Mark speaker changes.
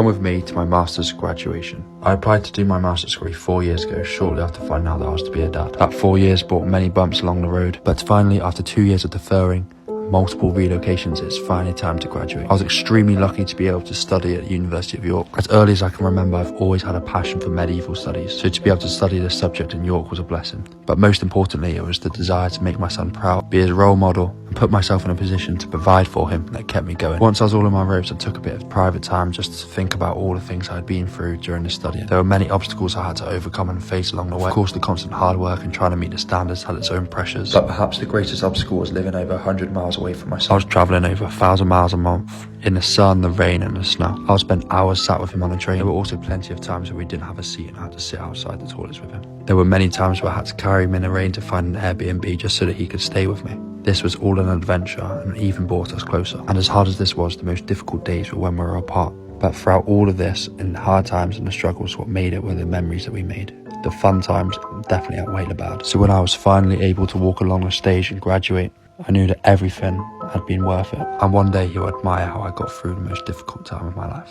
Speaker 1: Come with me to my master's graduation. I applied to do my master's degree 4 years ago, shortly after finding out that I was to be a dad. That 4 years brought many bumps along the road, but finally, after 2 years of deferring, multiple relocations, it's finally time to graduate. I was extremely lucky to be able to study at the University of York. As early as I can remember, I've always had a passion for medieval studies, so to be able to study this subject in York was a blessing. But most importantly, it was the desire to make my son proud, be his role model, and put myself in a position to provide for him that kept me going. Once I was all in my ropes, I took a bit of private time just to think about all the things I had been through during the study. There were many obstacles I had to overcome and face along the way. Of course, the constant hard work and trying to meet the standards had its own pressures, but perhaps the greatest obstacle was living over 100 miles away from my son. I was travelling over 1,000 miles a month, in the sun, the rain and the snow. I would spend hours sat with him on the train. There were also plenty of times where we didn't have a seat and I had to sit outside the toilets with him. There were many times where I had to carry him in the rain to find an Airbnb just so that he could stay with me. This was all an adventure and even brought us closer. And as hard as this was, the most difficult days were when we were apart. But throughout all of this, in the hard times and the struggles, what made it were the memories that we made. The fun times definitely outweighed the bad. So when I was finally able to walk along the stage and graduate, I knew that everything had been worth it. And one day you'll admire how I got through the most difficult time of my life.